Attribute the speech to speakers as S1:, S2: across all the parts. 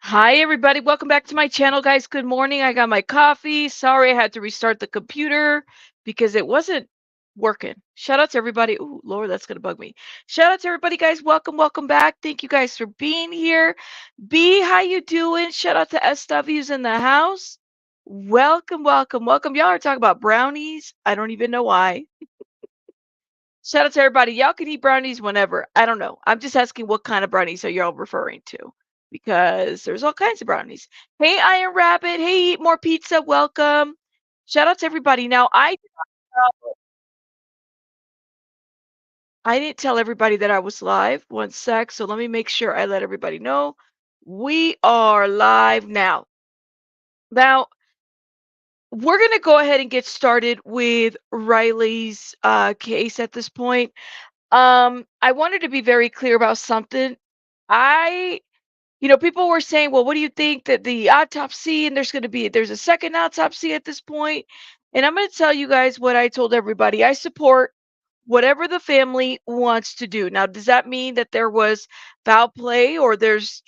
S1: Hi, everybody. Welcome back to my channel, guys. Good morning. I got my coffee. Sorry, I had to restart the computer because it wasn't working. Shout out to everybody. Ooh, Lord, that's going to bug me. Shout out to everybody, guys. Welcome back. Thank you guys for being here. B, how you doing? Shout out to SW's in the house. Welcome. Y'all are talking about brownies. I don't even know why. Shout out to everybody. Y'all can eat brownies whenever. I don't know. I'm just asking what kind of brownies are y'all referring to? Because there's all kinds of brownies. Hey, Iron Rabbit. Hey, Eat More Pizza. Welcome. Shout out to everybody. Now, I didn't tell everybody that I was live. One sec. So let me make sure I let everybody know. We are live now. Now, we're going to go ahead and get started with Riley's case at this point. I wanted to be very clear about something. I people were saying, well, what do you think that the autopsy, and there's a second autopsy at this point. And I'm going to tell you guys what I told everybody. I support whatever the family wants to do. Now, does that mean that there was foul play or this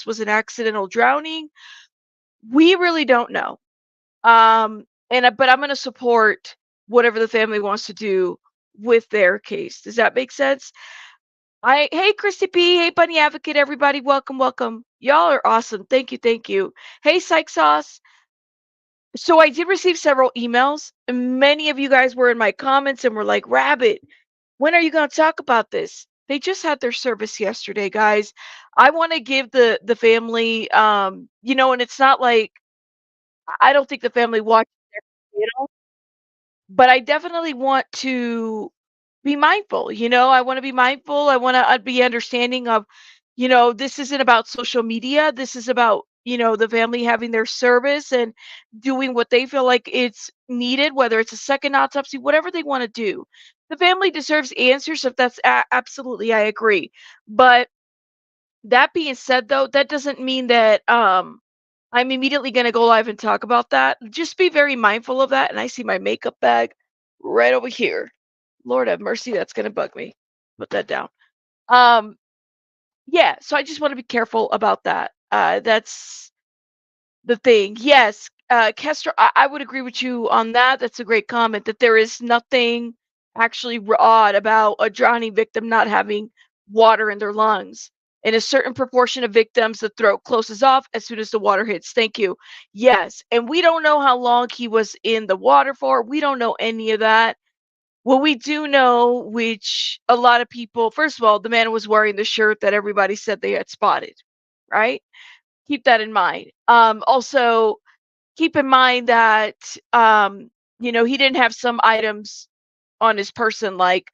S1: was an accidental drowning? We really don't know. But I'm going to support whatever the family wants to do with their case. Does that make sense? Hey Christy P, hey Bunny Advocate, everybody, welcome. Y'all are awesome. Thank you. Hey Psych Sauce. So I did receive several emails. And many of you guys were in my comments and were like, Rabbit, when are you gonna talk about this? They just had their service yesterday, guys. I want to give the family and it's not like I don't think the family watches every, but I definitely want to be mindful. I want to be mindful. I want to be understanding of, this isn't about social media. This is about, the family having their service and doing what they feel like it's needed, whether it's a second autopsy, whatever they want to do. The family deserves answers. If that's absolutely, I agree. But that being said, though, that doesn't mean that I'm immediately going to go live and talk about that. Just be very mindful of that. And I see my makeup bag right over here. Lord have mercy, that's going to bug me. Put that down. Um, yeah, so I just want to be careful about that. That's the thing. Yes, Kester, I would agree with you on that. That's a great comment that there is nothing actually odd about a drowning victim not having water in their lungs. In a certain proportion of victims, the throat closes off as soon as the water hits. Thank you. Yes, and we don't know how long he was in the water for. We don't know any of that. What we do know, which a lot of people, first of all, the man was wearing the shirt that everybody said they had spotted, right? Keep that in mind. Also, keep in mind that, he didn't have some items on his person like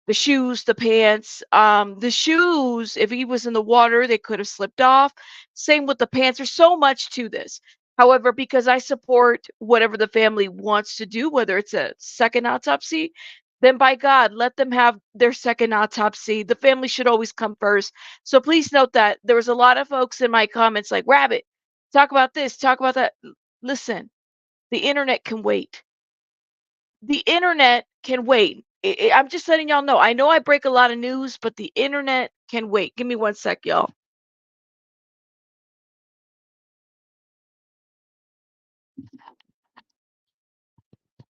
S1: the shoes, the pants. The shoes, if he was in the water, they could have slipped off. Same with the pants. There's so much to this. However, because I support whatever the family wants to do, whether it's a second autopsy, then by God, let them have their second autopsy. The family should always come first. So please note that there was a lot of folks in my comments like, Rabbit, talk about this, talk about that. Listen, the internet can wait. The internet can wait. I'm just letting y'all know. I know I break a lot of news, but the internet can wait. Give me one sec, y'all.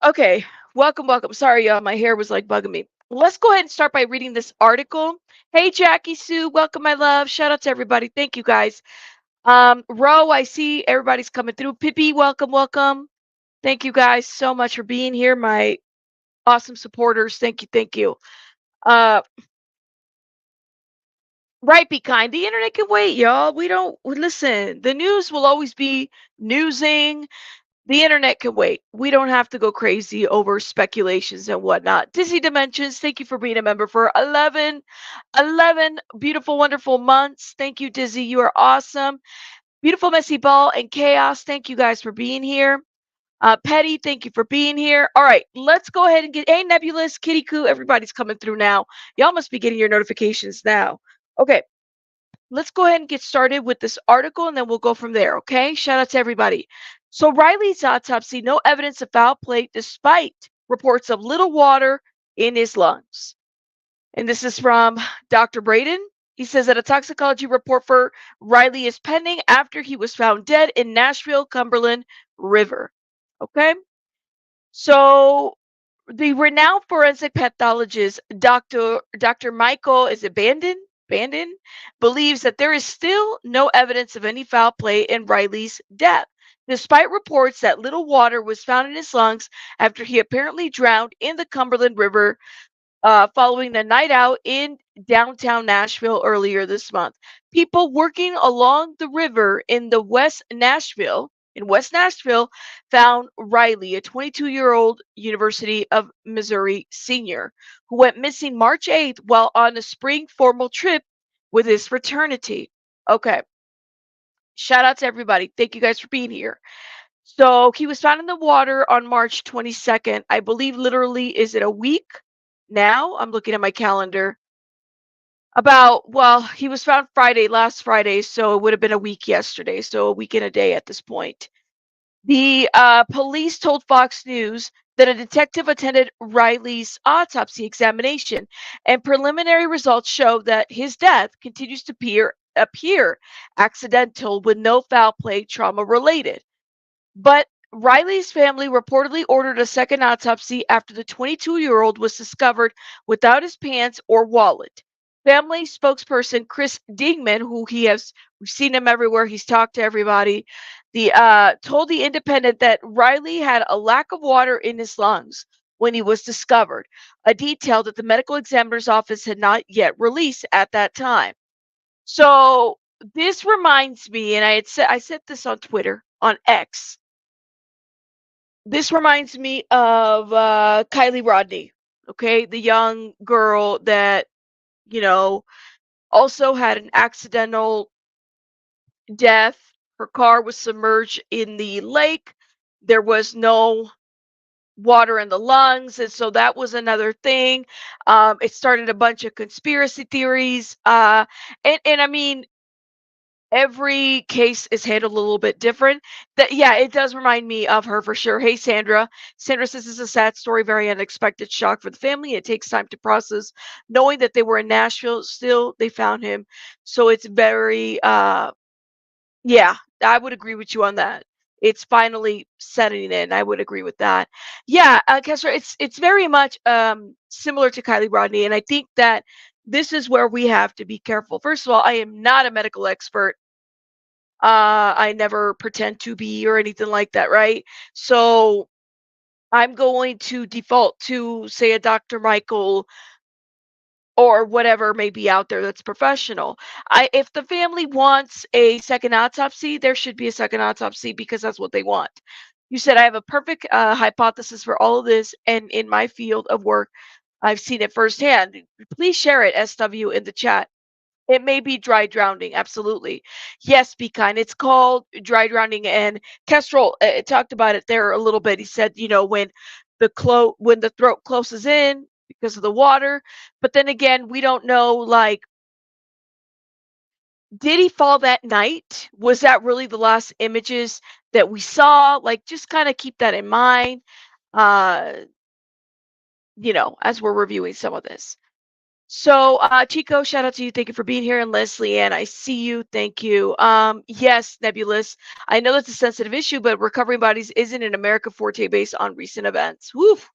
S1: Okay, welcome. Sorry, y'all. My hair was like bugging me. Let's go ahead and start by reading this article. Hey, Jackie Sue, welcome, my love. Shout out to everybody. Thank you, guys. Ro, I see everybody's coming through. Pippi, welcome. Thank you guys so much for being here, my awesome supporters. Thank you. Uh, Right, be kind. The internet can wait, y'all. We don't listen. The news will always be newsing. The internet can wait. We don't have to go crazy over speculations and whatnot. Disney Dimensions, thank you for being a member for 11 beautiful, wonderful months. Thank you, Dizzy. You are awesome. Beautiful Messy Ball and Chaos, thank you guys for being here. Petty, thank you for being here. All right, let's go ahead and get, hey, Nebulous, Kitty Coo, everybody's coming through now. Y'all must be getting your notifications now. Okay, let's go ahead and get started with this article and then we'll go from there, okay? Shout out to everybody. So Riley's autopsy, no evidence of foul play despite reports of little water in his lungs. And this is from Dr. Braden. He says that a toxicology report for Riley is pending after he was found dead in Nashville, Cumberland River. Okay? So the renowned forensic pathologist Dr. Michael is it Bandon believes that there is still no evidence of any foul play in Riley's death, despite reports that little water was found in his lungs after he apparently drowned in the Cumberland River following a night out in downtown Nashville earlier this month. People working along the river in West Nashville found Riley, a 22-year-old University of Missouri senior, who went missing March 8th while on a spring formal trip with his fraternity. Okay, shout out to everybody. Thank you guys for being here. So he was found in the water on March 22nd. I believe literally, is it a week now? I'm looking at my calendar. Well, he was found last Friday, so it would have been a week yesterday, so a week and a day at this point. The police told Fox News that a detective attended Riley's autopsy examination, and preliminary results show that his death continues to appear accidental with no foul play trauma related. But Riley's family reportedly ordered a second autopsy after the 22-year-old was discovered without his pants or wallet. Family spokesperson Chris Dingman, we've seen him everywhere, he's talked to everybody, told the Independent that Riley had a lack of water in his lungs when he was discovered, a detail that the medical examiner's office had not yet released at that time. So this reminds me, and I said this on Twitter, on X, this reminds me of Kylie Rodney, okay? The young girl that, you know, also had an accidental death. Her car was submerged in the lake. There was no water in the lungs. And so that was another thing. It started a bunch of conspiracy theories. And I mean, every case is handled a little bit different. That yeah, it does remind me of her for sure. Hey Sandra. Sandra says this is a sad story, very unexpected shock for the family. It takes time to process. Knowing that they were in Nashville, still they found him. So it's very yeah, I would agree with you on that. It's finally setting in. I would agree with that. Yeah, Kessler, it's very much similar to Kylie Rodney, and I think that this is where we have to be careful. First of all, I am not a medical expert. I never pretend to be or anything like that, right? So I'm going to default to, say, a Dr. Michael or whatever may be out there that's professional. If the family wants a second autopsy, there should be a second autopsy because that's what they want. You said I have a perfect hypothesis for all of this, and in my field of work, I've seen it firsthand. Please share it, SW, in the chat. It may be dry drowning, absolutely. Yes, be kind. It's called dry drowning, and Kestrel talked about it there a little bit. He said, when when the throat closes in because of the water, but then again, we don't know. Like, did he fall that night? Was that really the last images that we saw? Like, just kind of keep that in mind. Uh, as we're reviewing some of this. So, Chico, shout out to you. Thank you for being here. And Leslie Ann, I see you. Thank you. Yes, Nebulous. I know that's a sensitive issue, but recovering bodies isn't an America Forte based on recent events. Woof.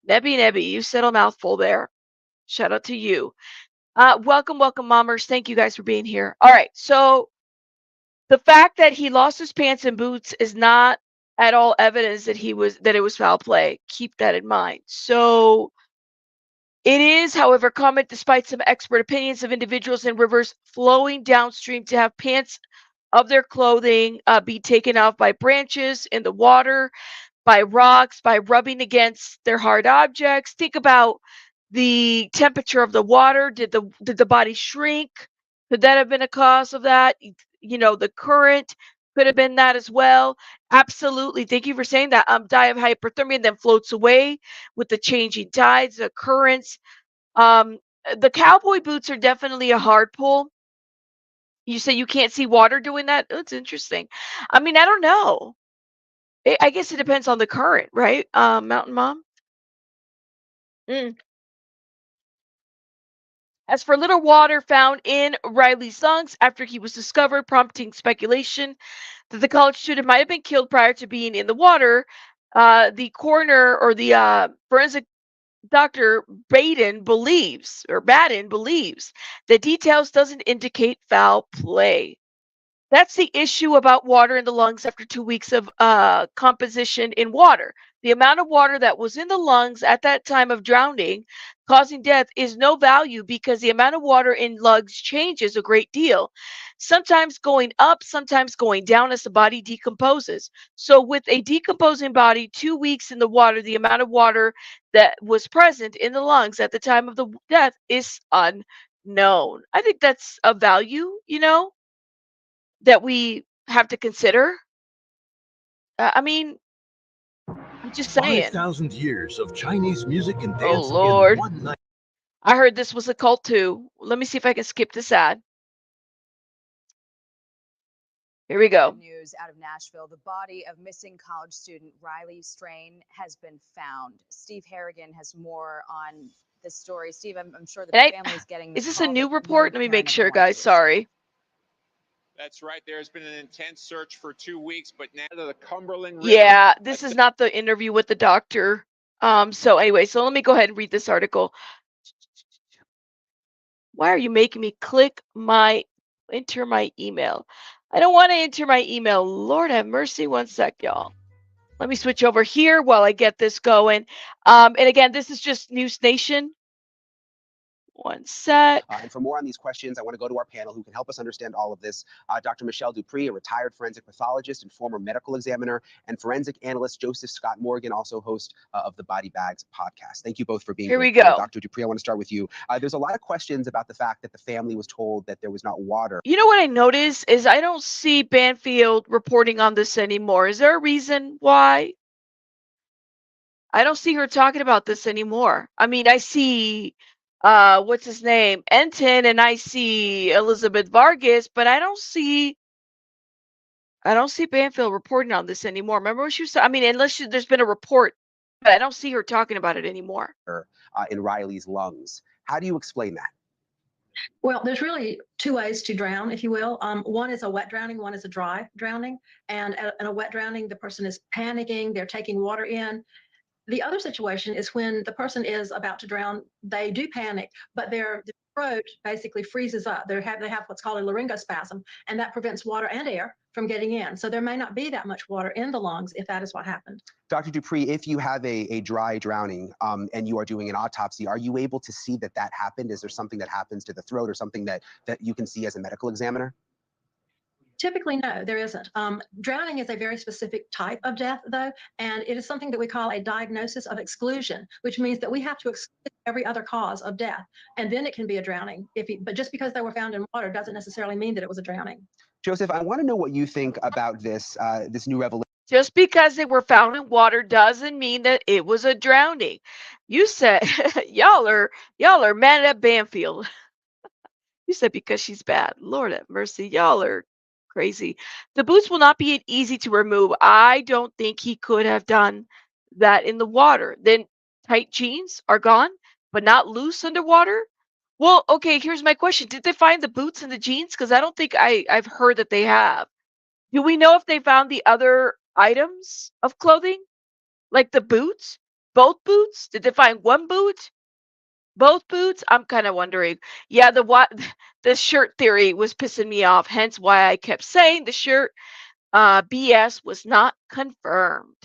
S1: Nebby, you said a mouthful there. Shout out to you. Welcome, Mommers. Thank you guys for being here. All right. So, the fact that he lost his pants and boots is not at all evidence that it was foul play. Keep that in mind. So, it is, however, common, despite some expert opinions, of individuals in rivers flowing downstream to have pants of their clothing be taken off by branches in the water, by rocks, by rubbing against their hard objects. Think about the temperature of the water. Did the body shrink? Could that have been a cause of that? The current could have been that as well. Absolutely. Thank you for saying that. Die of hypothermia and then floats away with the changing tides, the currents. Um, the cowboy boots are definitely a hard pull. You say you can't see water doing that? That's interesting. I mean, I don't know. I guess it depends on the current, right? Mountain Mom? Mm, As for little water found in Riley's lungs after he was discovered, prompting speculation that the college student might have been killed prior to being in the water, the coroner or the forensic Dr. Baden believes the details doesn't indicate foul play. That's the issue about water in the lungs after 2 weeks of composition in water. The amount of water that was in the lungs at that time of drowning causing death is no value because the amount of water in lungs changes a great deal, sometimes going up, sometimes going down as the body decomposes. So, with a decomposing body, 2 weeks in the water, the amount of water that was present in the lungs at the time of the death is unknown. I think that's a value, that we have to consider. I mean, I'm just saying.
S2: 5,000 years of Chinese music and
S1: Oh,
S2: dance in
S1: Lord.
S2: one night.
S1: I heard this was a cult too. Let me see if I can skip this ad. Here we go.
S3: News out of Nashville. The body of missing college student Riley Strain has been found. Steve Harrigan has more on this story. Steve, I'm sure the family is getting
S1: Is this a new report? Let me make sure, guys.
S3: Source.
S1: Sorry.
S4: That's right. There's been an intense search for 2 weeks, but now the Cumberland River.
S1: Yeah, this is not the interview with the doctor. So anyway, so let me go ahead and read this article. Why are you making me enter my email? I don't want to enter my email. Lord have mercy. One sec, y'all. Let me switch over here while I get this going. And again, this is just News Nation. One sec.
S5: And for more on these questions, I want to go to our panel who can help us understand all of this. Dr. Michelle Dupree, a retired forensic pathologist and former medical examiner, and forensic analyst Joseph Scott Morgan, also host of the Body Bags podcast. Thank you both for being here.
S1: Here we go.
S5: Dr. Dupree, I want to start with you. There's a lot of questions about the fact that the family was told that there was not water.
S1: You know what I noticed is I don't see Banfield reporting on this anymore. Is there a reason why? I don't see her talking about this anymore. I mean, I see what's his name, Enton, and I see Elizabeth Vargas, but I don't see Banfield reporting on this anymore. Remember what she was? I mean, unless there's been a report, but I don't see her talking about it anymore.
S5: In Riley's lungs. How do you explain that?
S6: Well, there's really two ways to drown, if you will. One is a wet drowning, one is a dry drowning. And in a wet drowning, the person is panicking, they're taking water in. The other situation is when the person is about to drown, they do panic, but their throat basically freezes up. They have what's called a laryngospasm, and that prevents water and air from getting in. So there may not be that much water in the lungs if that is what happened.
S5: Dr. Dupree, if you have a dry drowning and you are doing an autopsy, are you able to see that happened? Is there something that happens to the throat or something that you can see as a medical examiner?
S6: Typically, no, there isn't. Drowning is a very specific type of death, though, and it is something that we call a diagnosis of exclusion, which means that we have to exclude every other cause of death, and then it can be a drowning. But just because they were found in water doesn't necessarily mean that it was a drowning.
S5: Joseph, I want to know what you think about this new revelation.
S1: Just because they were found in water doesn't mean that it was a drowning. You said y'all are mad at Banfield. You said because she's bad. Lord have mercy. Y'all are crazy. The boots will not be easy to remove. I don't think he could have done that in the water. Then tight jeans are gone, but not loose underwater. Well, okay, here's my question. Did they find the boots and the jeans? Because I don't think I've heard that they have. Do we know if they found the other items of clothing? Like the boots? Both boots? Did they find one boot? Both boots? I'm kind of wondering. Yeah, the shirt theory was pissing me off, hence why I kept saying the shirt BS was not confirmed.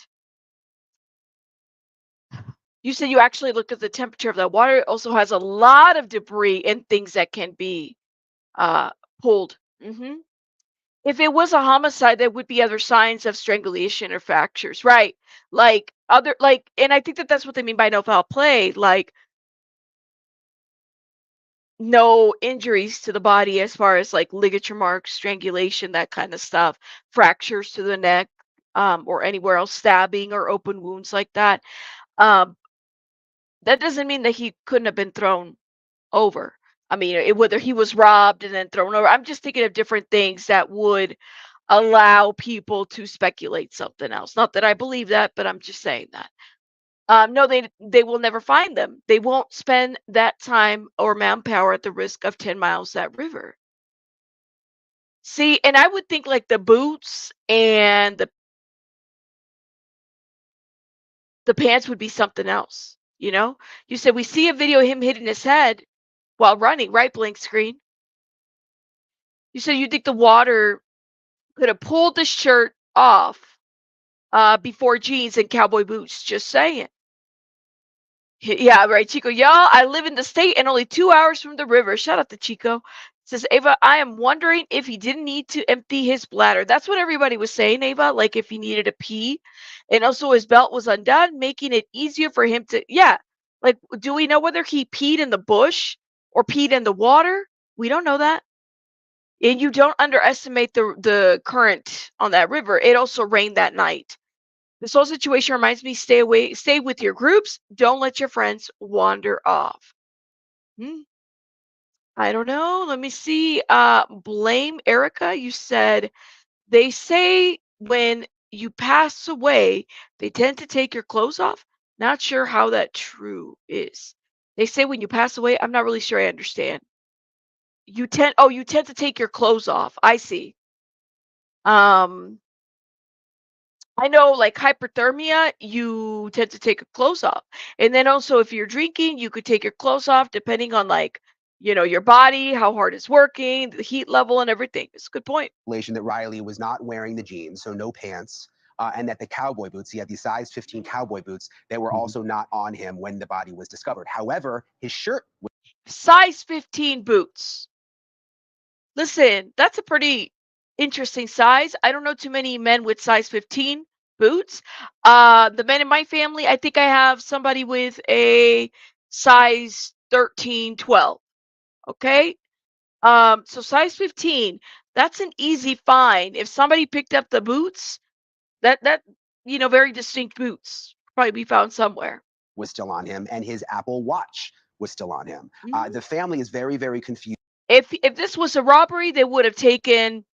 S1: You said you actually looked at the temperature of the water. It also has a lot of debris and things that can be pulled. If it was a homicide, there would be other signs of strangulation or fractures, right? And I think that's what they mean by no foul play, like no injuries to the body as far as like ligature marks, strangulation, that kind of stuff, fractures to the neck, or anywhere else, stabbing or open wounds like that. That doesn't mean that he couldn't have been thrown over. I mean, whether he was robbed and then thrown over. I'm just thinking of different things that would allow people to speculate something else. Not that I believe that, but I'm just saying that. No, they will never find them. They won't spend that time or manpower at the risk of 10 miles that river. See, and I would think like the boots and the pants would be something else, you know? You said we see a video of him hitting his head while running, right, Blink Screen? You said you think the water could have pulled the shirt off before jeans and cowboy boots. Just saying. Yeah, right, Chico. Y'all, I live in the state and only 2 hours from the river. Shout out to Chico. Says Ava, I am wondering if he didn't need to empty his bladder. That's what everybody was saying, Ava. Like if he needed to pee, and also his belt was undone, making it easier for him to. Yeah, like do we know whether he peed in the bush or peed in the water? We don't know that. And you don't underestimate the current on that river. It also rained that night. This whole situation reminds me stay with your groups. Don't let your friends wander off. Hmm, I don't know. Let me see. Blame Erica. You said they say when you pass away, they tend to take your clothes off. Not sure how that true is. They say when you pass away, I'm not really sure I understand. You tend to take your clothes off. I see. Um I know like hyperthermia, you tend to take your clothes off. And then also if you're drinking, you could take your clothes off depending on like, your body, how hard it's working, the heat level and everything. It's a good point.
S5: That Riley was not wearing the jeans, so no pants, and that the cowboy boots, he had these size 15 cowboy boots that were also not on him when the body was discovered. However, his shirt was
S1: Size 15 boots. Listen, that's a pretty interesting size. I don't know too many men with size 15 boots. The men in my family, I think I have somebody with a size 13, 12. Okay? So size 15, that's an easy find. If somebody picked up the boots, that very distinct boots probably be found somewhere.
S5: was still on him, and his Apple Watch was still on him. The family is very, very confused
S1: If this was a robbery, they would have taken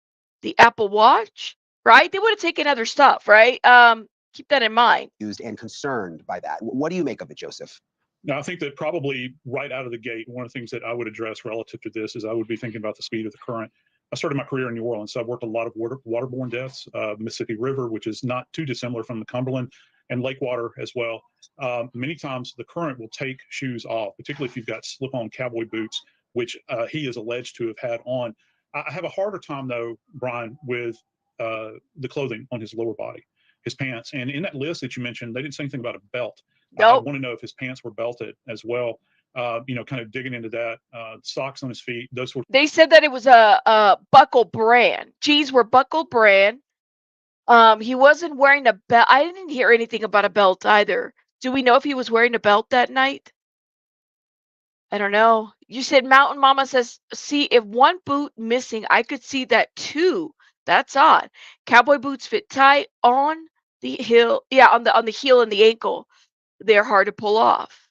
S1: the Apple Watch, right? They would have taken other stuff, right? Keep that in mind.
S5: and concerned by that. What do you make of it, Joseph?
S7: Now, I think that probably right out of the gate, one of the things that I would address relative to this is I would be thinking about the speed of the current. I started my career in New Orleans, so I've worked a lot of waterborne deaths, Mississippi River, which is not too dissimilar from the Cumberland, and lake water as well. Many times the current will take shoes off, particularly if you've got slip-on cowboy boots, which he is alleged to have had on. I have a harder time, though, Brian, with the clothing on his lower body, his pants. And in that list that you mentioned, they didn't say anything about a belt. I
S1: Nope.
S7: want to know if his pants were belted as well. Kind of digging into that. Socks on his feet, those sorts.
S1: They said that it was a buckle brand. Jeans were buckle brand. He wasn't wearing a belt. I didn't hear anything about a belt either. Do we know if he was wearing a belt that night? I don't know. You said Mountain Mama says, see, if one boot missing, I could see that too. That's odd. Cowboy boots fit tight on the heel. Yeah, on the heel and the ankle. They're hard to pull off.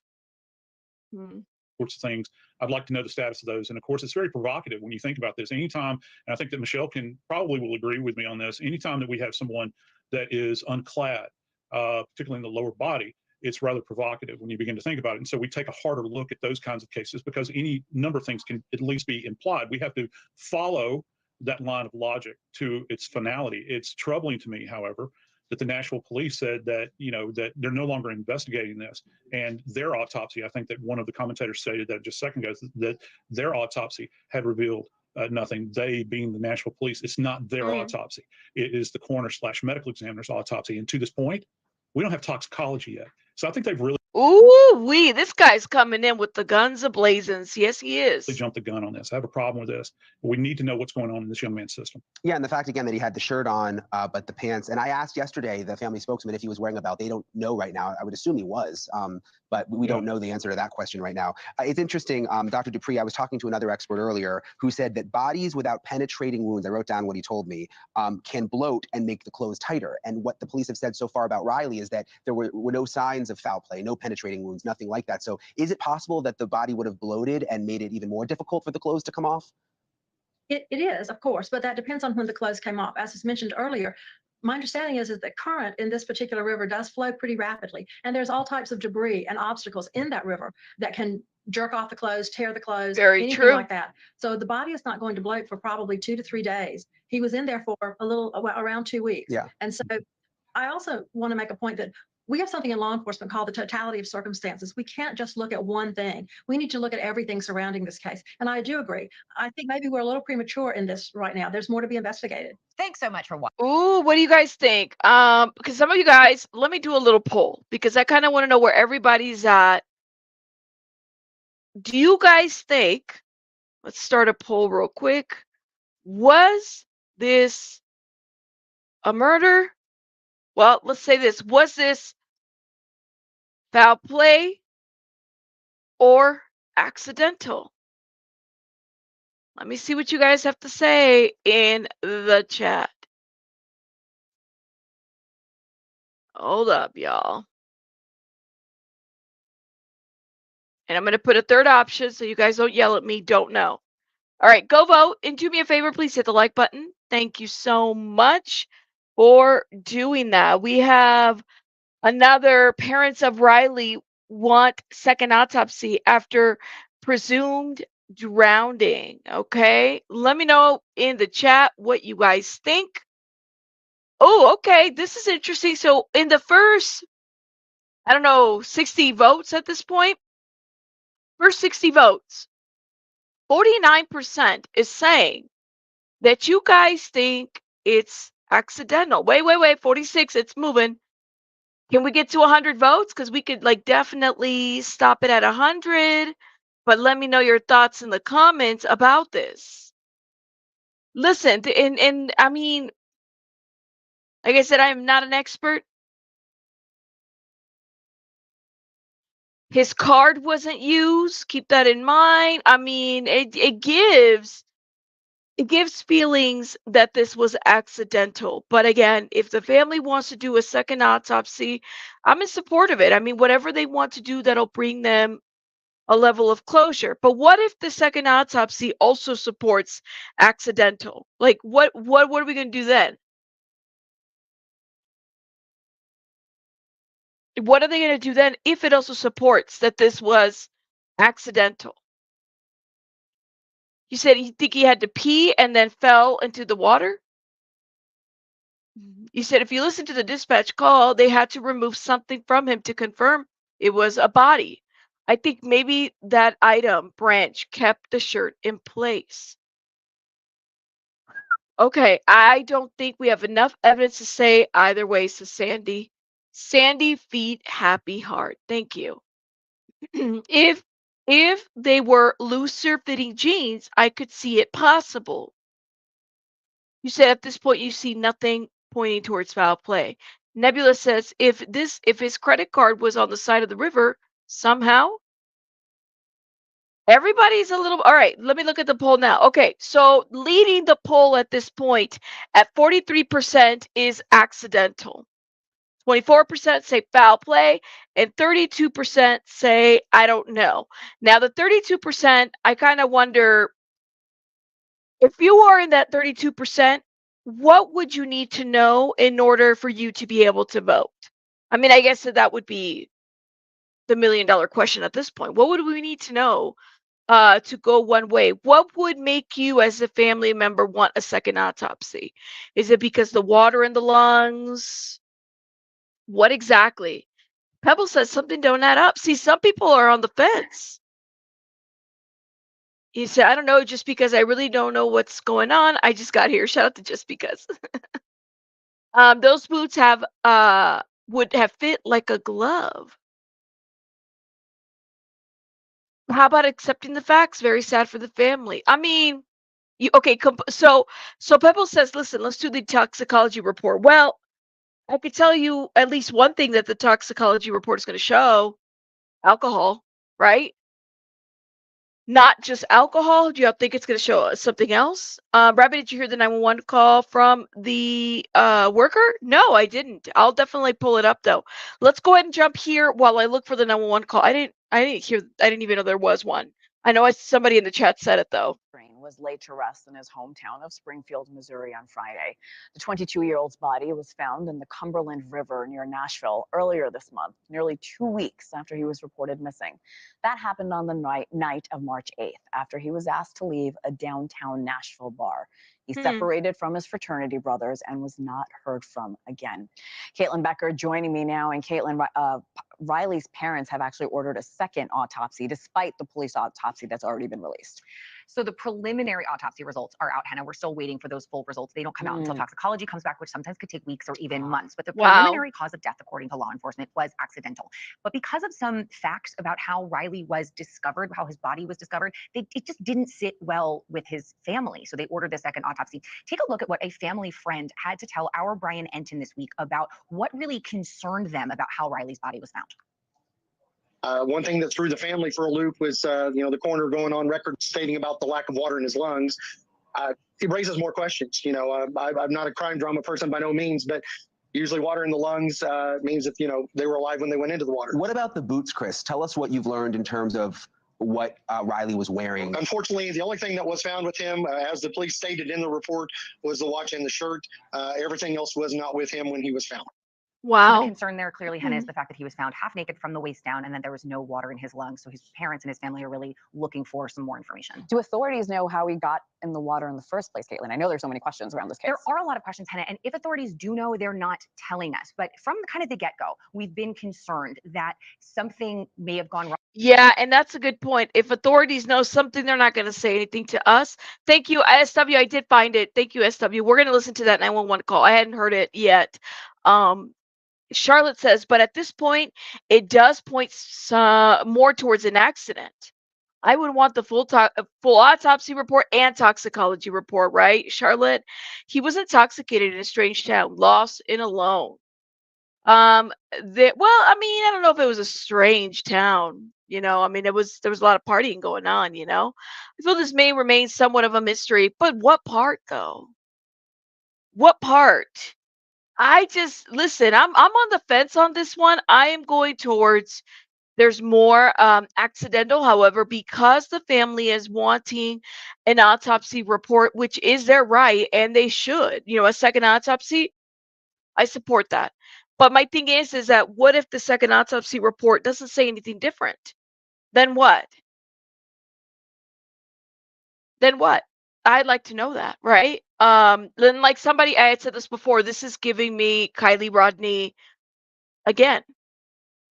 S1: Hmm.
S7: Sorts of things. I'd like to know the status of those. And of course, it's very provocative when you think about this. Anytime, and I think that Michelle can probably will agree with me on this, anytime that we have someone that is unclad, particularly in the lower body, it's rather provocative when you begin to think about it. And so we take a harder look at those kinds of cases because any number of things can at least be implied. We have to follow that line of logic to its finality. It's troubling to me, however, that the Nashville police said that that they're no longer investigating this, and their autopsy. I think that one of the commentators stated that just a second ago that their autopsy had revealed nothing. They being the Nashville police, it's not their autopsy. It is the coroner/medical examiner's autopsy. And to this point, we don't have toxicology yet. So I think they've really
S1: Ooh, this guy's coming in with the guns ablazing. Yes, he is.
S7: jumped the gun on this. I have a problem with this. We need to know what's going on in this young man's system.
S5: Yeah, and the fact again that he had the shirt on, but the pants. And I asked yesterday the family spokesman if he was wearing a belt. They don't know right now. I would assume he was, but we don't know the answer to that question right now. It's interesting, Dr. Dupree. I was talking to another expert earlier who said that bodies without penetrating wounds, I wrote down what he told me, can bloat and make the clothes tighter. And what the police have said so far about Riley is that there were no signs of foul play, no penetrating wounds, nothing like that. So is it possible that the body would have bloated and made it even more difficult for the clothes to come off?
S6: It is, of course, but that depends on when the clothes came off. As was mentioned earlier, my understanding is that current in this particular river does flow pretty rapidly, and there's all types of debris and obstacles in that river that can jerk off the clothes, tear the clothes,
S1: Very
S6: anything
S1: true.
S6: like that. So the body is not going to bloat for probably 2 to 3 days. He was in there for around 2 weeks.
S5: Yeah.
S6: And so I also want to make a point that we have something in law enforcement called the totality of circumstances. We can't just look at one thing. We need to look at everything surrounding this case. And I do agree. I think maybe we're a little premature in this right now. There's more to be investigated.
S3: Thanks so much for watching.
S1: Ooh, what do you guys think? Because some of you guys, let me do a little poll because I kind of want to know where everybody's at. Do you guys think, let's start a poll real quick. Was this a murder? Well, let's say this. Was this foul play or accidental? Let me see what you guys have to say in the chat. Hold up, y'all. And I'm going to put a third option so you guys don't yell at me, don't know. All right, go vote. And do me a favor, please hit the like button. Thank you so much for doing that. We have another parents of Riley want second autopsy after presumed drowning. Okay, let me know in the chat what you guys think. Oh, okay, this is interesting. So in the first, I don't know, 60 votes at this point, first 60 votes, 49% is saying that you guys think it's accidental. Wait, 46, it's moving. Can we get to 100 votes? Because we could like definitely stop it at 100, but let me know your thoughts in the comments about this. Listen, and I mean, like I said, I am not an expert. His card wasn't used. Keep that in mind. I mean, it gives feelings that this was accidental. But again, if the family wants to do a second autopsy, I'm in support of it. I mean, whatever they want to do that'll bring them a level of closure. But what if the second autopsy also supports accidental? Like what are we going to do then? What are they going to do then if it also supports that this was accidental? You said you think he had to pee and then fell into the water? You said if you listen to the dispatch call, they had to remove something from him to confirm it was a body. I think maybe that item branch kept the shirt in place. Okay, I don't think we have enough evidence to say either way, says Sandy. Sandy feet, happy heart. Thank you. if they were looser fitting jeans, I could see it possible. You said at this point you see nothing pointing towards foul play. Nebula says if his credit card was on the side of the river, somehow everybody's a little all right. Let me look at the poll now. Okay, so leading the poll at this point at 43% is accidental. 24% say foul play, and 32% say I don't know. Now the 32%, I kind of wonder if you are in that 32%, what would you need to know in order for you to be able to vote? I mean, I guess that would be the $1 million question at this point. What would we need to know to go one way? What would make you as a family member want a second autopsy? Is it because the water in the lungs? What exactly? Pebble says something don't add up. See, some people are on the fence. You said, I don't know, just because I really don't know what's going on. I just got here. Shout out to just because. Those boots have would have fit like a glove. How about accepting the facts? Very sad for the family. I mean, you okay? So Pebble says, listen, let's do the toxicology report. Well, I could tell you at least one thing that the toxicology report is going to show: alcohol, right? Not just alcohol. Do you think it's going to show us something else? Rabbit, did you hear the 911 call from the worker? No, I didn't. I'll definitely pull it up though. Let's go ahead and jump here while I look for the 911 call. I didn't even know there was one. I know somebody in the chat said it though.
S3: was laid to rest in his hometown of Springfield, Missouri on Friday. The 22-year-old's body was found in the Cumberland River near Nashville earlier this month, nearly 2 weeks after he was reported missing. That happened on the night of March 8th, after he was asked to leave a downtown Nashville bar. He separated from his fraternity brothers and was not heard from again. Caitlin Becker joining me now. And Caitlin, Riley's parents have actually ordered a second autopsy, despite the police autopsy that's already been released.
S8: So the preliminary autopsy results are out, Hannah. We're still waiting for those full results. They don't come out until toxicology comes back, which sometimes could take weeks or even months. But the preliminary cause of death, according to law enforcement, was accidental. But because of some facts about how Riley was discovered, how his body was discovered, it just didn't sit well with his family. So they ordered the second autopsy. Take a look at what a family friend had to tell our Brian Enton this week about what really concerned them about how Riley's body was found.
S9: One thing that threw the family for a loop was, the coroner going on record stating about the lack of water in his lungs. It raises more questions. I'm not a crime drama person by no means, but usually water in the lungs means that, they were alive when they went into the water.
S5: What about the boots, Chris? Tell us what you've learned in terms of what Riley was wearing.
S9: Unfortunately, the only thing that was found with him, as the police stated in the report, was the watch and the shirt. Everything else was not with him when he was found.
S8: Wow. The concern there clearly, Hannah, is the fact that he was found half naked from the waist down and then there was no water in his lungs. So his parents and his family are really looking for some more information.
S3: Do authorities know how he got in the water in the first place, Caitlin? I know there's so many questions around this case.
S8: There are a lot of questions, Hannah, and if authorities do know, they're not telling us. But from kind of the get-go, we've been concerned that something may have gone wrong.
S1: Yeah, and that's a good point. If authorities know something, they're not going to say anything to us. Thank you, SW. I did find it. Thank you, SW. We're going to listen to that 911 call. I hadn't heard it yet. Charlotte says, but at this point, it does point more towards an accident. I would want the full autopsy report and toxicology report, right, Charlotte? He was intoxicated in a strange town, lost and alone. I don't know if it was a strange town. I mean, there was a lot of partying going on. I feel this may remain somewhat of a mystery, but what part though? What part? Listen, I'm on the fence on this one. I am going towards there's more accidental. However, because the family is wanting an autopsy report, which is their right, and they should, a second autopsy, I support that. But my thing is that what if the second autopsy report doesn't say anything different? Then what? I'd like to know that, right? Then like somebody, I had said this before, this is giving me Kylie Rodney again.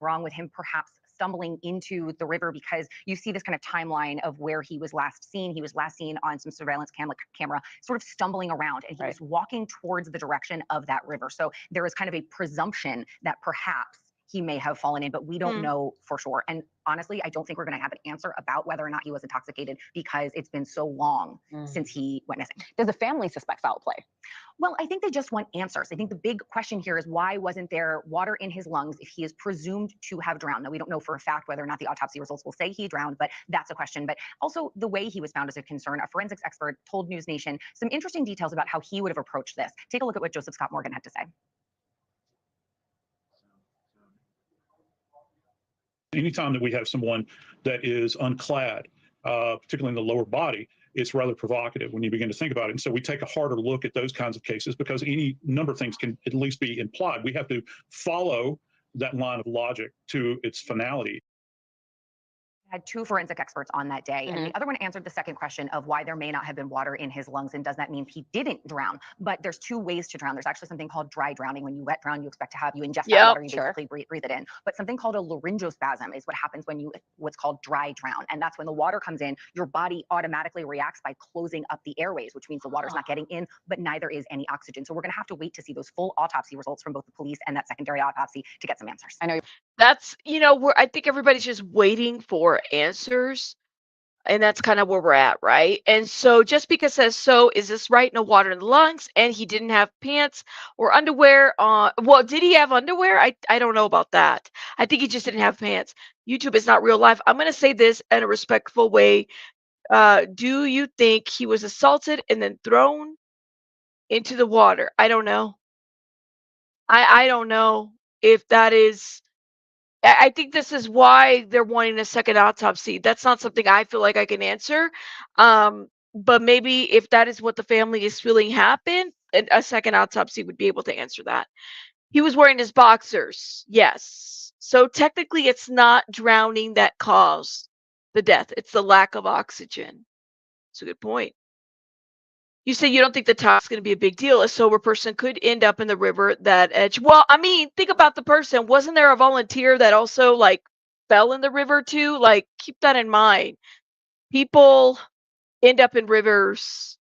S8: Wrong with him perhaps stumbling into the river, because you see this kind of timeline of where he was last seen. He was last seen on some surveillance camera, sort of stumbling around, and he was walking towards the direction of that river. So there is kind of a presumption that perhaps he may have fallen in, but we don't know for sure. And honestly, I don't think we're going to have an answer about whether or not he was intoxicated because it's been so long since he went missing.
S3: Does the family suspect foul play?
S8: Well, I think they just want answers. I think the big question here is why wasn't there water in his lungs if he is presumed to have drowned? Now, we don't know for a fact whether or not the autopsy results will say he drowned, but that's a question. But also the way he was found is a concern. A forensics expert told News Nation some interesting details about how he would have approached this. Take a look at what Joseph Scott Morgan had to say.
S7: Anytime that we have someone that is unclad, particularly in the lower body, it's rather provocative when you begin to think about it. And so we take a harder look at those kinds of cases because any number of things can at least be implied. We have to follow that line of logic to its finality.
S8: Had two forensic experts on that day, and the other one answered the second question of why there may not have been water in his lungs, and does that mean he didn't drown? But there's two ways to drown. There's actually something called dry drowning. When you wet drown, you expect to have you ingest that water, you basically breathe it in. But something called a laryngospasm is what happens when you what's called dry drown, and that's when the water comes in, your body automatically reacts by closing up the airways, which means the water's not getting in, but neither is any oxygen. So we're going to have to wait to see those full autopsy results from both the police and that secondary autopsy to get some answers.
S3: I know
S1: that's I think everybody's just waiting for answers, and that's kind of where we're at, right? And so just because it says so, is this right? No water in the lungs, and he didn't have pants or underwear on. Well, did he have underwear? I don't know about that. I think he just didn't have pants. YouTube is not real life. I'm going to say this in a respectful way. Do you think he was assaulted and then thrown into the water? I don't know. I don't know if that is. I think this is why they're wanting a second autopsy. That's not something I feel like I can answer. But maybe if that is what the family is feeling happened, a second autopsy would be able to answer that. He was wearing his boxers. Yes. So technically, it's not drowning that caused the death. It's the lack of oxygen. It's a good point. You say you don't think the top's going to be a big deal. A sober person could end up in the river that edge. Well, I mean, think about the person. Wasn't there a volunteer that also like fell in the river too? Like, keep that in mind. People end up in rivers.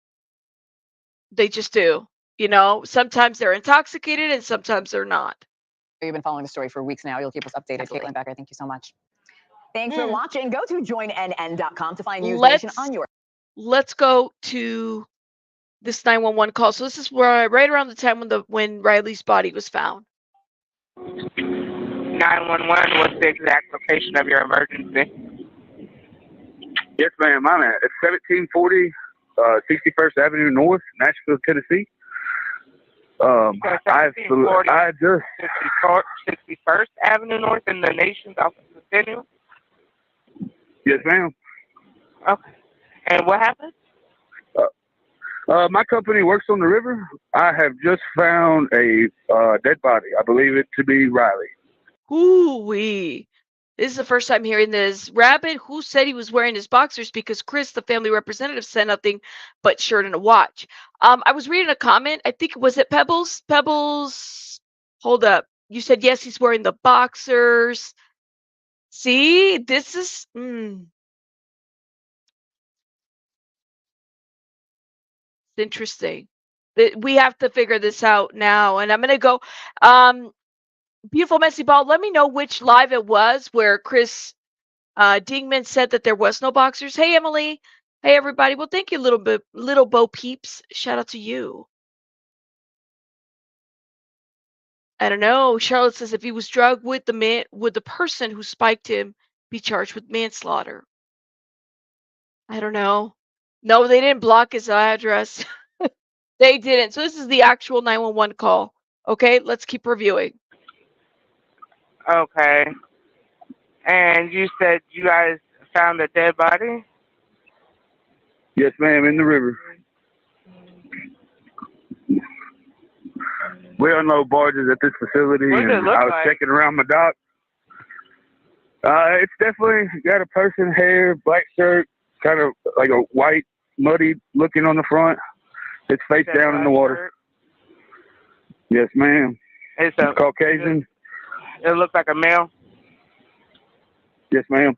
S1: They just do. You know, sometimes they're intoxicated and sometimes they're not.
S3: You've been following the story for weeks now. You'll keep us updated.
S1: Absolutely.
S3: Caitlin Becker, thank you so much. Thanks for watching. Go to joinnn.com to find News
S1: Let's-
S3: Nation on your.
S1: Let's go to this 911 call. So this is where right around the time when Riley's body was found.
S10: 911, what's the exact location of your emergency?
S11: Yes, ma'am. I'm at 1740 61st Avenue North, Nashville, Tennessee. I just
S10: 61st Avenue North in the nation's office of Centennial?
S11: Yes, ma'am.
S10: Okay. And what happened?
S11: My company works on the river. I have just found a dead body. I believe it to be Riley.
S1: Ooh-wee. This is the first time hearing this. Rabbit, who said he was wearing his boxers because Chris, the family representative, said nothing but shirt and a watch. I was reading a comment. I think, was it Pebbles? Pebbles, hold up. You said, yes, he's wearing the boxers. See, this is... interesting. We have to figure this out now. And I'm going to go... Beautiful Messy Ball, let me know which live it was where Chris Dingman said that there was no boxers. Hey, Emily. Hey, everybody. Well, thank you, little Bo Peeps. Shout out to you. I don't know. Charlotte says if he was drugged, would the person who spiked him be charged with manslaughter? I don't know. No, they didn't block his address. They didn't. So this is the actual 911 call. Okay, let's keep reviewing.
S10: Okay. And you said you guys found a dead body?
S11: Yes, ma'am, in the river. We unload barges at this facility,
S10: What does it
S11: and
S10: look
S11: I was
S10: like?
S11: checking around my dock. It's definitely got a person, hair, black shirt, kind of like a white, muddy looking on the front. It's face down in the water.
S10: Shirt?
S11: Yes, ma'am.
S10: It's a
S11: Caucasian.
S10: It looks like a male.
S11: Yes, ma'am.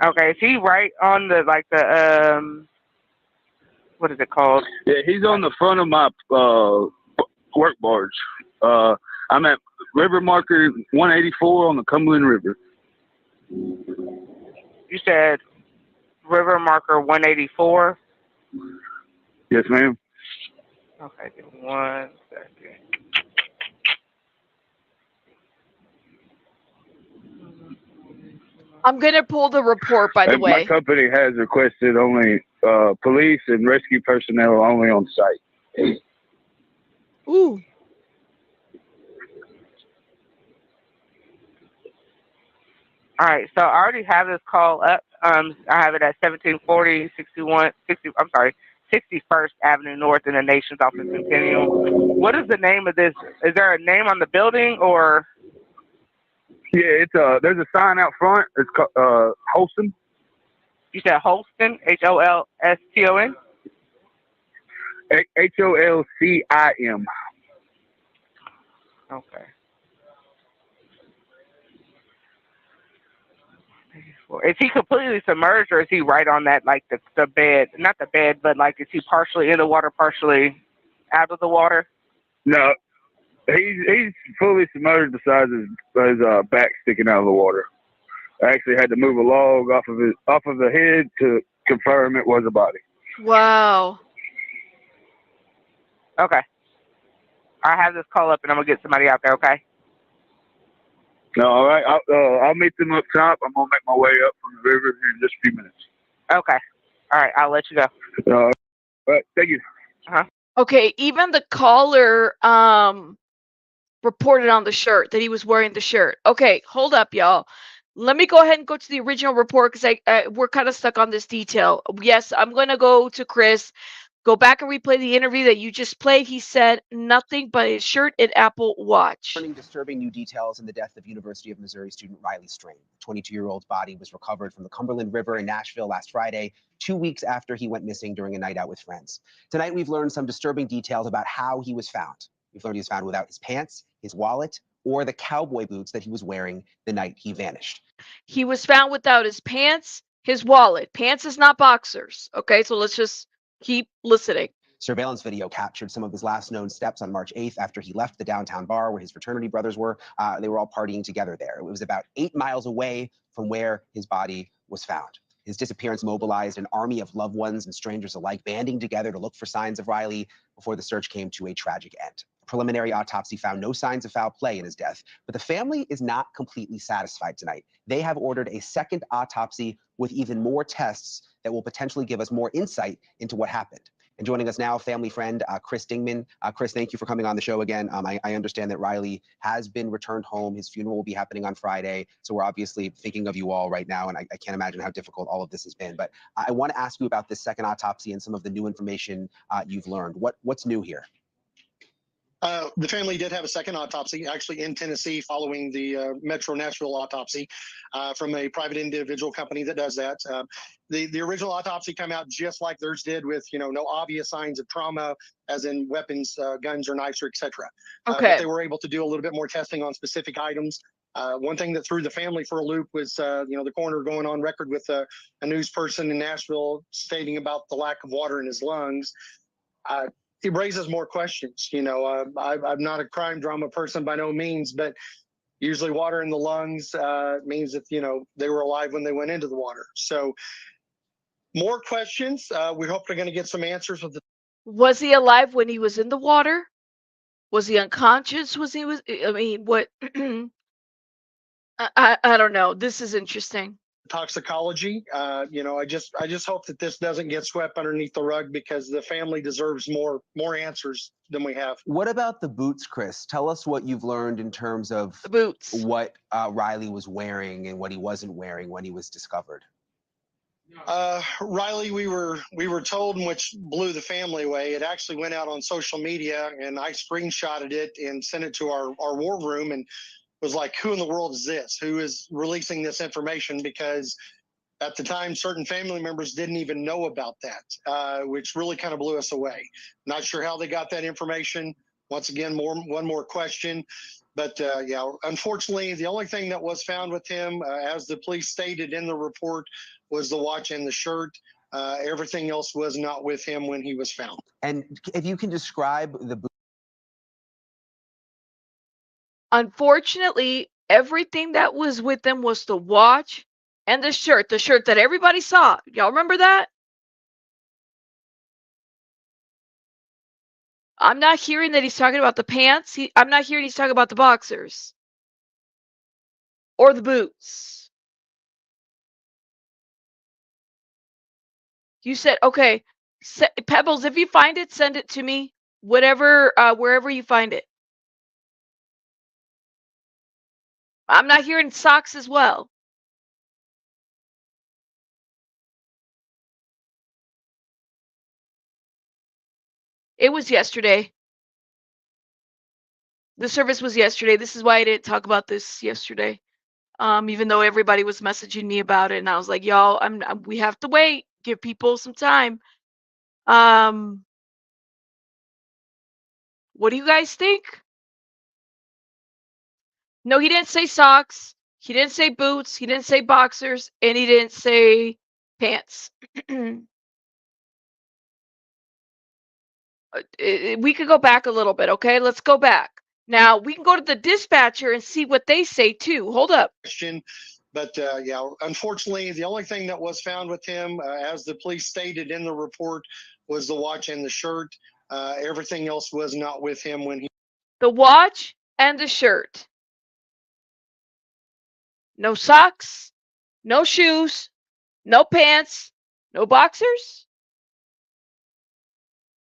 S10: Okay, is he right on the what is it called?
S11: Yeah, he's on the front of my work barge. I'm at river marker 184 on the Cumberland River.
S10: You said river marker 184?
S11: Yes, ma'am.
S10: Okay, give me 1 second.
S1: I'm going to pull the report, by the way.
S11: My company has requested only police and rescue personnel only on site.
S1: Ooh.
S10: All right, so I already have this call up. I have it at 1740, 61st Avenue North in the Nation's Office Centennial. What is the name of this? Is there a name on the building or?
S11: Yeah, there's a sign out front. It's called Holston.
S10: You said Holston, Holston?
S11: Holcim.
S10: Okay. Is he completely submerged, or is he right on that, like the bed? Not the bed, but like is he partially in the water, partially out of the water?
S11: No, he's fully submerged besides his back sticking out of the water. I actually had to move a log off of the head to confirm it was a body.
S1: Wow.
S10: Okay. I have this call up, and I'm gonna get somebody out there. Okay.
S11: No, all right. I'll meet them up top. I'm gonna make my way up from the river in just a few minutes.
S10: Okay. All right. I'll let you go.
S11: All right. Thank you.
S10: Uh-huh.
S1: Okay, even the caller reported on the shirt that he was wearing the shirt. Okay, hold up, y'all. Let me go ahead and go to the original report because we're kind of stuck on this detail. Yes, I'm going to go to Chris. Go back and replay the interview that you just played. He said nothing but his shirt and Apple Watch.
S5: Learning disturbing new details in the death of University of Missouri student Riley Strain. The 22-year-old's body was recovered from the Cumberland River in Nashville last Friday, 2 weeks after he went missing during a night out with friends. Tonight, we've learned some disturbing details about how he was found. We've learned he was found without his pants, his wallet, or the cowboy boots that he was wearing the night he vanished.
S1: He was found without his pants, his wallet. Pants is not boxers. Okay, so let's just keep listening.
S5: Surveillance video captured some of his last known steps on March 8th after he left the downtown bar where his fraternity brothers were. They were all partying together there. It was about 8 miles away from where his body was found. His disappearance mobilized an army of loved ones and strangers alike banding together to look for signs of Riley before the search came to a tragic end. A preliminary autopsy found no signs of foul play in his death, but the family is not completely satisfied tonight. They have ordered a second autopsy with even more tests that will potentially give us more insight into what happened. And joining us now, family friend Chris Dingman. Chris, thank you for coming on the show again. I understand that Riley has been returned home. His funeral will be happening on Friday. So we're obviously thinking of you all right now. And I can't imagine how difficult all of this has been. But I want to ask you about this second autopsy and some of the new information you've learned. What's new here?
S9: The family did have a second autopsy, actually in Tennessee, following the Metro Nashville autopsy from a private individual company that does that. The original autopsy came out just like theirs did, with no obvious signs of trauma, as in weapons, guns or knives, or etc.
S1: Okay.
S9: But they were able to do a little bit more testing on specific items. One thing that threw the family for a loop was, the coroner going on record with a news person in Nashville stating about the lack of water in his lungs. It raises more questions. I'm not a crime drama person by no means, but usually water in the lungs means that, they were alive when they went into the water. So more questions. We hope they're going to get some answers with the.
S1: Was he alive when he was in the water? Was he unconscious? I mean, what? I don't know. This is interesting.
S9: Toxicology. I just hope that this doesn't get swept underneath the rug, because the family deserves more answers than we have.
S5: What about the boots, Chris? Tell us what you've learned in terms of
S1: the boots,
S5: what Riley was wearing and what he wasn't wearing when he was discovered.
S9: Riley, we were told, which blew the family away. It actually went out on social media, and I screenshotted it and sent it to our war room, and was like, who in the world is this? Who is releasing this information? Because at the time, certain family members didn't even know about that, which really kind of blew us away. Not sure how they got that information. Once again, one more question. But yeah, unfortunately, the only thing that was found with him, as the police stated in the report, was the watch and the shirt. Everything else was not with him when he was found.
S5: And if you can describe the
S1: unfortunately, everything that was with them was the watch and the shirt that everybody saw. Y'all remember that? I'm not hearing that he's talking about the pants. I'm not hearing he's talking about the boxers or the boots. You said, okay, Pebbles, if you find it, send it to me, whatever, wherever you find it. I'm not hearing socks as well. It was yesterday. The service was yesterday. This is why I didn't talk about this yesterday. Even though everybody was messaging me about it, and I was like, y'all, we have to wait, give people some time. What do you guys think? No, he didn't say socks. He didn't say boots. He didn't say boxers, and he didn't say pants. We could go back a little bit, okay? Let's go back. Now, we can go to the dispatcher and see what they say, too. Hold up.
S9: But yeah, unfortunately, the only thing that was found with him, as the police stated in the report, was the watch and the shirt. Everything else was not with him when he.
S1: The watch and the shirt. No socks, no shoes, no pants, no boxers.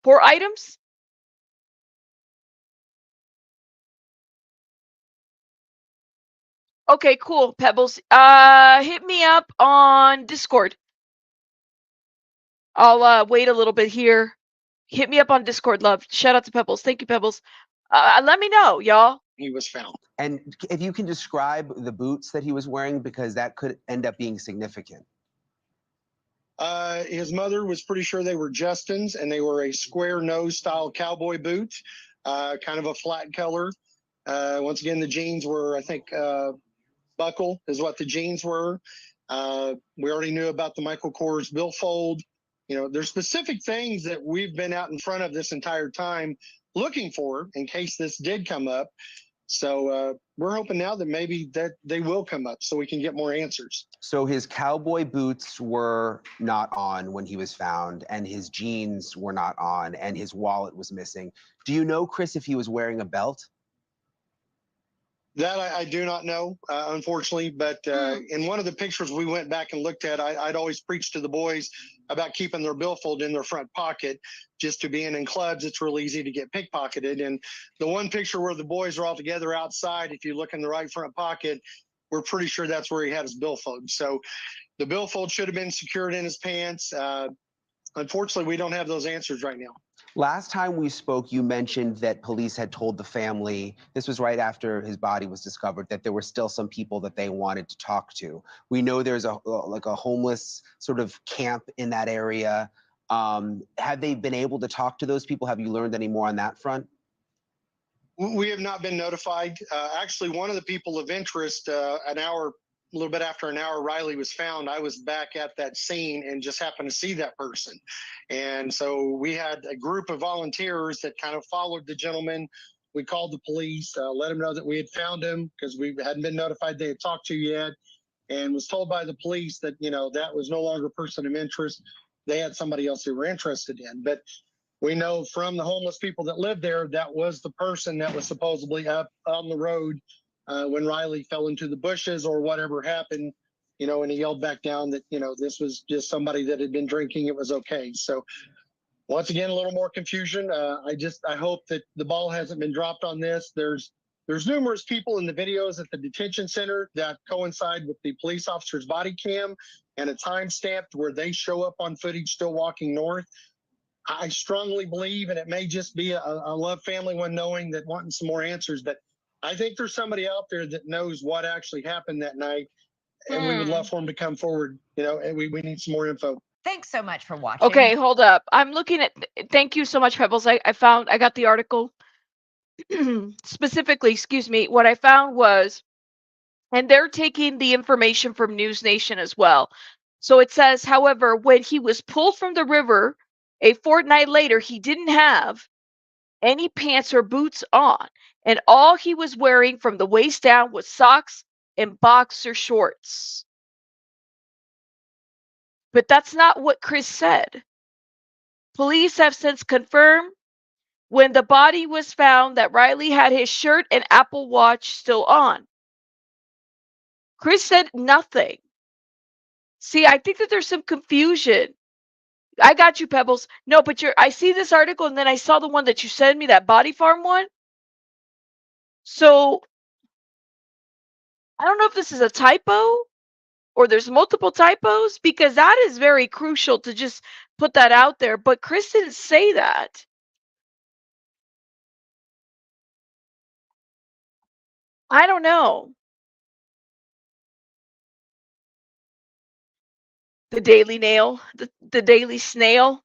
S1: 4 items? Okay, cool, Pebbles. Hit me up on Discord. I'll wait a little bit here. Hit me up on Discord, love. Shout out to Pebbles. Thank you, Pebbles. Let me know, y'all.
S9: He was found.
S5: And if you can describe the boots that he was wearing, because that could end up being significant.
S9: His mother was pretty sure they were Justin's, and they were a square nose style cowboy boot, kind of a flat color. Once again, the jeans were, I think, buckle is what the jeans were. We already knew about the Michael Kors billfold. You know, there's specific things that we've been out in front of this entire time looking for in case this did come up. So we're hoping now that maybe that they will come up so we can get more answers.
S5: So his cowboy boots were not on when he was found, and his jeans were not on, and his wallet was missing. Do you know, Chris, if he was wearing a belt?
S9: That I do not know, unfortunately, but in one of the pictures we went back and looked at, I'd always preached to the boys about keeping their billfold in their front pocket. Just to being in clubs, it's real easy to get pickpocketed. And the one picture where the boys are all together outside, if you look in the right front pocket, we're pretty sure that's where he had his billfold. So the billfold should have been secured in his pants. Unfortunately, we don't have those answers right now.
S5: Last time we spoke, you mentioned that police had told the family, this was right after his body was discovered, that there were still some people that they wanted to talk to. We know there's a homeless sort of camp in that area. Have they been able to talk to those people? Have you learned any more on that front?
S9: We have not been notified. Actually, one of the people of interest, a little bit after an hour Riley was found, I was back at that scene and just happened to see that person. And so we had a group of volunteers that kind of followed the gentleman. We called the police, let them know that we had found him because we hadn't been notified they had talked to yet, and was told by the police that, you know, that was no longer a person of interest. They had somebody else they were interested in. But we know from the homeless people that lived there, that was the person that was supposedly up on the road when Riley fell into the bushes or whatever happened, you know, and he yelled back down that, you know, this was just somebody that had been drinking. It was okay. So once again, a little more confusion. I hope that the ball hasn't been dropped on this. There's numerous people in the videos at the detention center that coincide with the police officer's body cam and a time stamped where they show up on footage still walking north. I strongly believe, and it may just be a love family one knowing that wanting some more answers, but I think there's somebody out there that knows what actually happened that night, and we would love for them to come forward, you know, and we need some more info.
S12: Thanks so much for watching.
S1: Okay, hold up. I'm looking at. Thank you so much, Pebbles. I got the article. Specifically, excuse me. What I found was, and they're taking the information from News Nation as well. So it says, however, when he was pulled from the river a fortnight later, he didn't have any pants or boots on, and all he was wearing from the waist down was socks and boxer shorts. But that's not what Chris said. Police have since confirmed when the body was found that Riley had his shirt and Apple Watch still on. Chris said nothing. See, I think that there's some confusion. I got you, Pebbles. No, but I see this article and then I saw the one that you sent me, that Body Farm one. So I don't know if this is a typo or there's multiple typos, because that is very crucial to just put that out there. But Chris didn't say that. I don't know. The Daily Nail, the Daily Snail.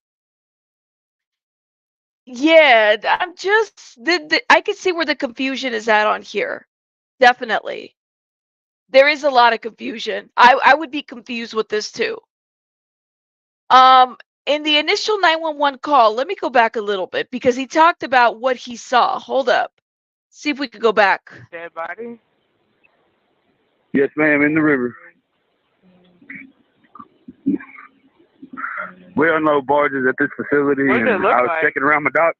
S1: Yeah, I'm just I can see where the confusion is at on here. Definitely. There is a lot of confusion. I would be confused with this too. In the initial 911 call, let me go back a little bit because he talked about what he saw. Hold up. See if we could go back.
S10: Dead body?
S11: Yes, ma'am, in the river. We unload barges at this facility,
S10: What does it
S11: and
S10: look
S11: I was
S10: like?
S11: checking around my dock.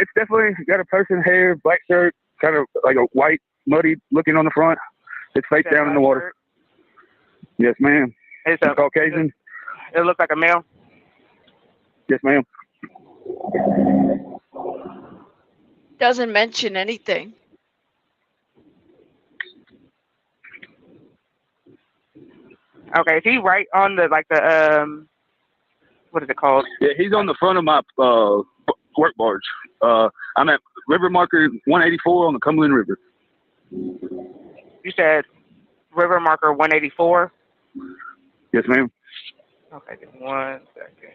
S11: It's definitely got a person hair, black shirt, kind of like a white, muddy looking on the front. It's face down in the water.
S10: Shirt?
S11: Yes, ma'am.
S10: It's
S11: He's Caucasian.
S10: It looks like a male.
S11: Yes, ma'am.
S1: Doesn't mention anything.
S10: Okay, is he right on the what is it called?
S11: Yeah, he's on the front of my work barge. I'm at river marker 184 on the Cumberland River.
S10: You said river marker 184?
S11: Yes, ma'am.
S10: Okay, give me 1 second.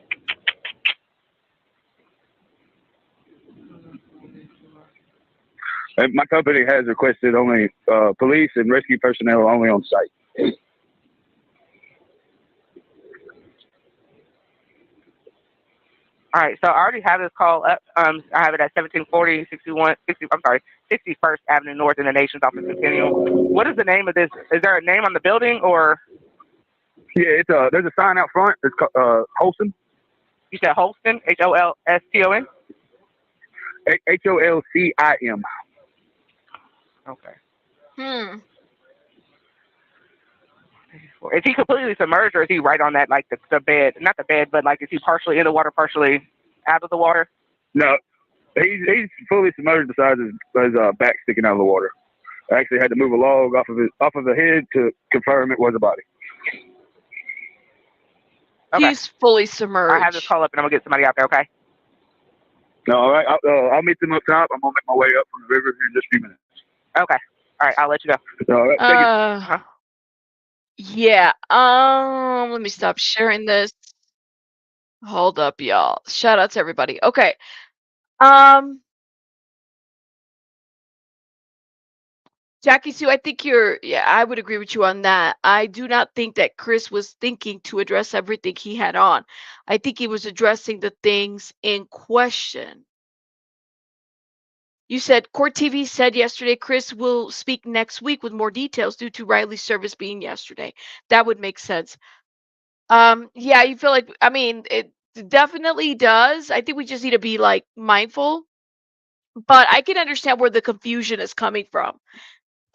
S11: And my company has requested only police and rescue personnel only on site.
S10: All right, so I already have this call up. I have it at 1740, 61st Avenue North in the Nation's Office Centennial. What is the name of this? Is there a name on the building or?
S11: Yeah, there's a sign out front. It's called Holston.
S10: You said Holston, Holston?
S11: HOLCIM.
S10: Okay. Is he completely submerged, or is he right on that, like the bed? Not the bed, but like is he partially in the water, partially out of the water?
S11: No, he's fully submerged besides his back sticking out of the water. I actually had to move a log off of the head to confirm it was a body.
S10: Okay.
S1: He's fully submerged.
S10: I have this call up, and I'm gonna get somebody out there. Okay.
S11: No, all right. I'll meet them up top. I'm gonna make my way up from the river in just a few minutes.
S10: Okay. All right. I'll let you go.
S11: All right. Thank you.
S1: Yeah. Let me stop sharing this. Hold up, y'all. Shout out to everybody. Okay. Jackie Sue, I think I would agree with you on that. I do not think that Chris was thinking to address everything he had on. I think he was addressing the things in question. You said Court TV said yesterday Chris will speak next week with more details due to Riley's service being yesterday. That would make sense. Yeah, you feel like, I mean, it definitely does. I think we just need to be like mindful, but I can understand where the confusion is coming from.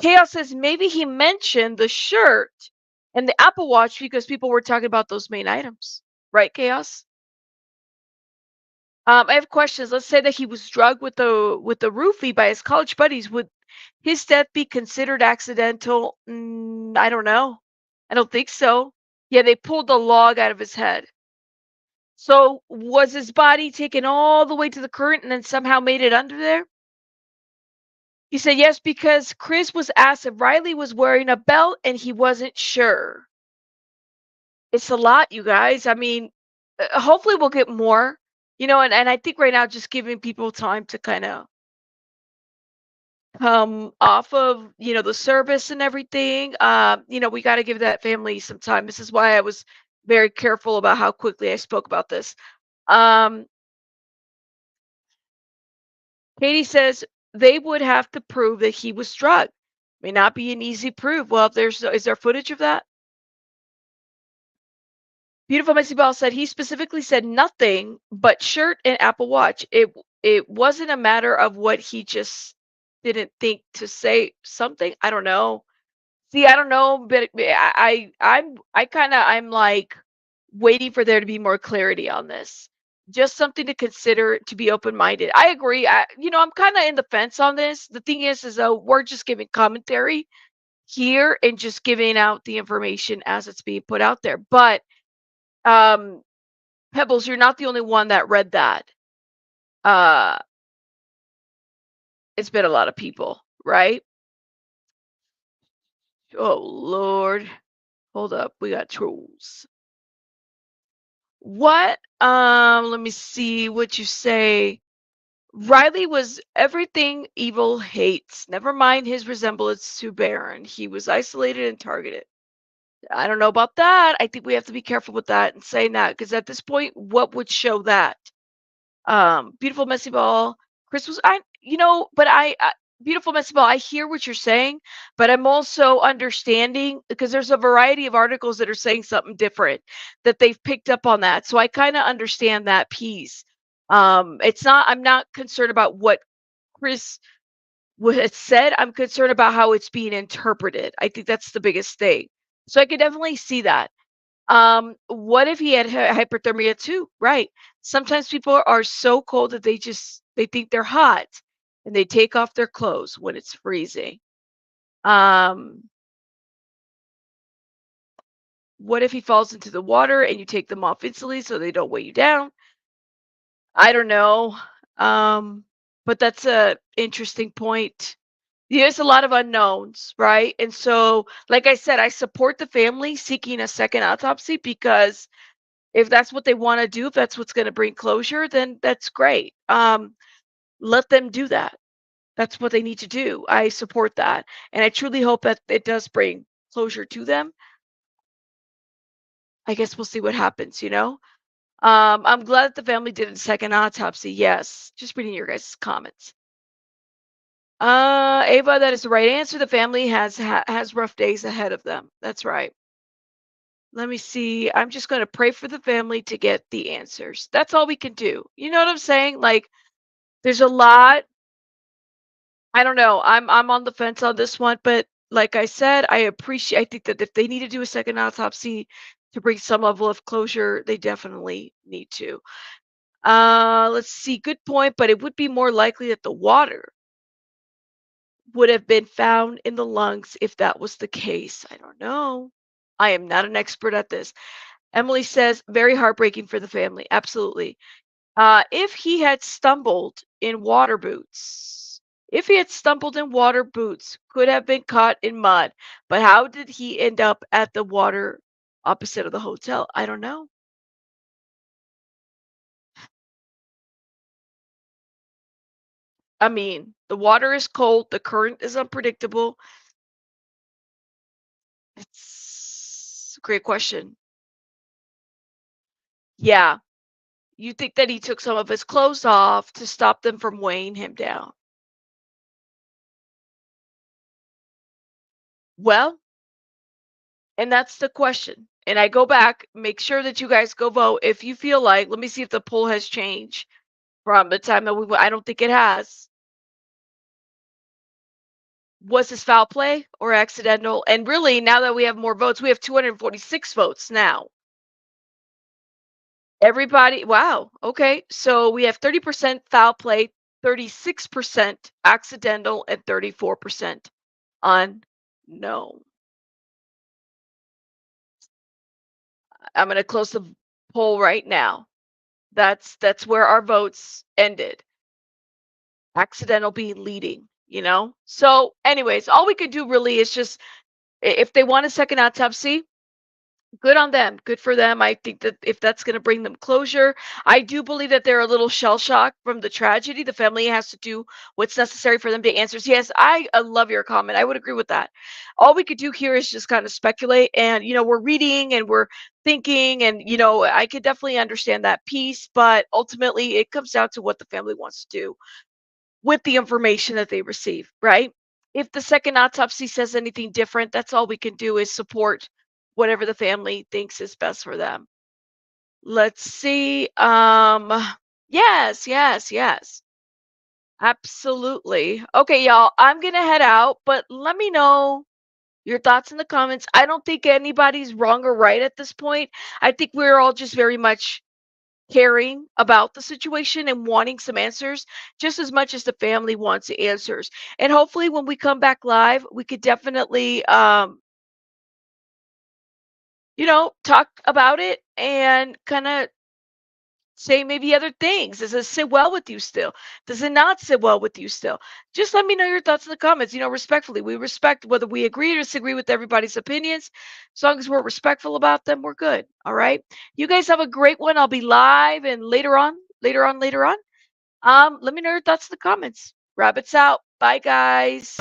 S1: Chaos says maybe he mentioned the shirt and the Apple Watch because people were talking about those main items, right, Chaos? I have questions. Let's say that he was drugged with the roofie by his college buddies. Would his death be considered accidental? I don't know. I don't think so. Yeah, they pulled the log out of his head. So was his body taken all the way to the current and then somehow made it under there? He said yes, because Chris was asked if Riley was wearing a belt and he wasn't sure. It's a lot, you guys. I mean, hopefully we'll get more, and I think right now just giving people time to kind of come off of, the service and everything. We got to give that family some time. This is why I was very careful about how quickly I spoke about this. Katie says they would have to prove that he was drugged. May not be an easy proof. Well, is there footage of that? Beautiful Missy Ball said he specifically said nothing but shirt and Apple Watch. It wasn't a matter of what he just didn't think to say something. I don't know. See, I don't know, but I'm like waiting for there to be more clarity on this. Just something to consider, to be open-minded. I agree. I'm kind of in the fence on this. The thing is though, we're just giving commentary here and just giving out the information as it's being put out there. But Pebbles, you're not the only one that read that. It's been a lot of people, right? Oh Lord. Hold up, we got trolls. What? Let me see what you say. Riley was everything evil hates. Never mind his resemblance to Baron. He was isolated and targeted. I don't know about that. I think we have to be careful with that and saying that, because at this point, what would show that? Beautiful messy ball. Chris was but beautiful messy ball. I hear what you're saying, but I'm also understanding because there's a variety of articles that are saying something different, that they've picked up on that. So I kind of understand that piece. I'm not concerned about what Chris had said. I'm concerned about how it's being interpreted. I think that's the biggest thing. So I could definitely see that. What if he had hypothermia too? Right. Sometimes people are so cold that they think they're hot and they take off their clothes when it's freezing. Um, What if he falls into the water and you take them off instantly so they don't weigh you down? I don't know. But that's a interesting point. There's a lot of unknowns, right? And so, like I said, I support the family seeking a second autopsy because if that's what they want to do, if that's what's going to bring closure, then that's great. Let them do that. That's what they need to do. I support that. And I truly hope that it does bring closure to them. I guess we'll see what happens, you know? I'm glad that the family did a second autopsy. Yes. Just reading your guys' comments. Ava, that is the right answer. The family has rough days ahead of them. That's right. Let me see. I'm just going to pray for the family to get the answers. That's all we can do. You know what I'm saying? Like, there's a lot. I don't know. I'm on the fence on this one, but like I said, I think that if they need to do a second autopsy to bring some level of closure, they definitely need to. Let's see. Good point, but it would be more likely that the water would have been found in the lungs if that was the case. I don't know. I am not an expert at this. Emily says, very heartbreaking for the family. Absolutely. If he had stumbled in water boots, could have been caught in mud. But how did he end up at the water opposite of the hotel? I don't know. I mean, the water is cold, the current is unpredictable. It's a great question. Yeah. You think that he took some of his clothes off to stop them from weighing him down. Well, and that's the question. And I go back, make sure that you guys go vote. If you feel like, let me see if the poll has changed from the time that I don't think it has. Was this foul play or accidental? And really, now that we have more votes, we have 246 votes now. Everybody, wow. Okay. So we have 30% foul play, 36% accidental, and 34% unknown. I'm going to close the poll right now. That's where our votes ended. Accidental being leading, you know? So anyways, all we could do really is just, if they want a second autopsy, good on them. Good for them. I think that if that's going to bring them closure, I do believe that they're a little shell shocked from the tragedy. The family has to do what's necessary for them to answer. Yes, I love your comment. I would agree with that. All we could do here is just kind of speculate. And, you know, we're reading and we're thinking, and, you know, I could definitely understand that piece. But ultimately, it comes down to what the family wants to do with the information that they receive, right? If the second autopsy says anything different, that's all we can do is support whatever the family thinks is best for them. Let's see. Yes, yes, yes. Absolutely. Okay, y'all, I'm going to head out, but let me know your thoughts in the comments. I don't think anybody's wrong or right at this point. I think we're all just very much caring about the situation and wanting some answers just as much as the family wants answers. And hopefully when we come back live, we could definitely you know, talk about it and kind of say maybe other things. Does it sit well with you still? Does it not sit well with you still? Just let me know your thoughts in the comments. You know, respectfully, we respect whether we agree or disagree with everybody's opinions. As long as we're respectful about them, we're good. All right. You guys have a great one. I'll be live and later on. Let me know your thoughts in the comments. Rabbits out. Bye, guys.